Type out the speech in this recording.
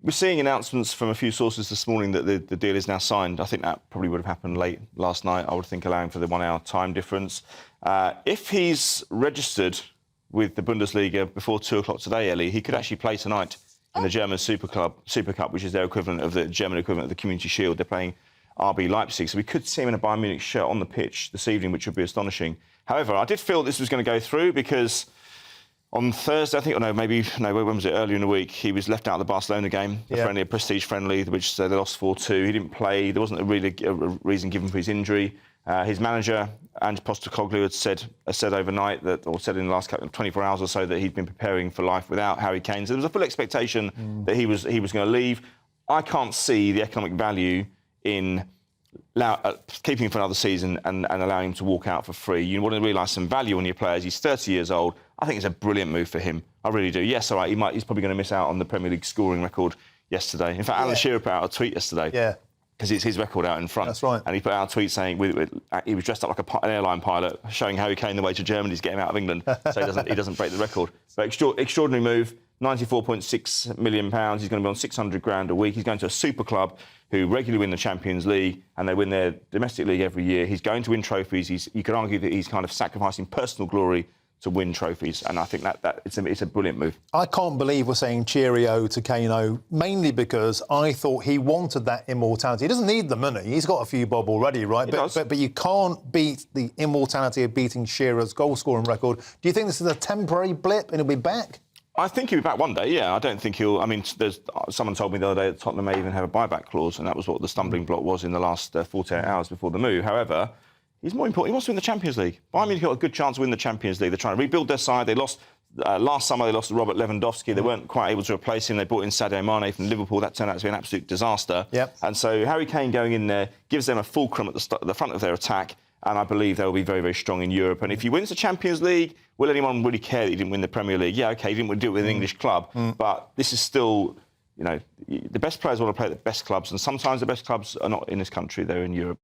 We're seeing announcements from a few sources this morning that the deal is now signed. I think that probably would have happened late last night, I would think, allowing for the 1 hour time difference. If he's registered with the Bundesliga before 2 o'clock today, Ellie, he could actually play tonight in the German Super Cup, which is their equivalent of the German equivalent of the Community Shield. They're playing RB Leipzig, so we could see him in a Bayern Munich shirt on the pitch this evening, which would be astonishing. However, I did feel this was going to go through because on Thursday, I think, when was it? Earlier in the week, he was left out of the Barcelona game, a prestige friendly, which they lost 4-2. He didn't play. There wasn't a reason given for his injury. His manager, Ange Postecoglou, had said overnight that, or said in the last 24 hours or so, that he'd been preparing for life without Harry Kane. So there was a full expectation that he was going to leave. I can't see the economic value in keeping him for another season and allowing him to walk out for free. You want to realise some value on your players. He's 30 years old. I think it's a brilliant move for him. I really do. Yes, all right, he's probably going to miss out on the Premier League scoring record yesterday. In fact, Alan Shearer put out a tweet yesterday. Yeah. Because it's his record out in front. That's right. And he put out a tweet saying he was dressed up like an airline pilot, showing Harry Kane the way to Germany to get him out of England, so he doesn't break the record. But extraordinary move. £94.6 million. He's going to be on 600 grand a week. He's going to a super club who regularly win the Champions League, and they win their domestic league every year. He's going to win trophies. You could argue that he's kind of sacrificing personal glory to win trophies, and I think that it's a brilliant move. I can't believe we're saying cheerio to Kano, mainly because I thought he wanted that immortality. He doesn't need the money. He's got a few bob already, right? But you can't beat the immortality of beating Shearer's goal-scoring record. Do you think this is a temporary blip and he'll be back? I think he'll be back one day, yeah. I don't think he'll... I mean, someone told me the other day that Tottenham may even have a buyback clause, and that was what the stumbling block was in the last 48 hours before the move. However, he's more important. He wants to win the Champions League. Bayern Munich got a good chance to win the Champions League. They're trying to rebuild their side. They lost... last summer, they lost to Robert Lewandowski. They weren't quite able to replace him. They brought in Sadio Mane from Liverpool. That turned out to be an absolute disaster. Yep. And so Harry Kane going in there gives them a fulcrum at the front of their attack, and I believe they'll be very, very strong in Europe. And if he wins the Champions League, will anyone really care that he didn't win the Premier League? Yeah, OK, he didn't do it with an English club, but this is still, the best players want to play at the best clubs, and sometimes the best clubs are not in this country, they're in Europe.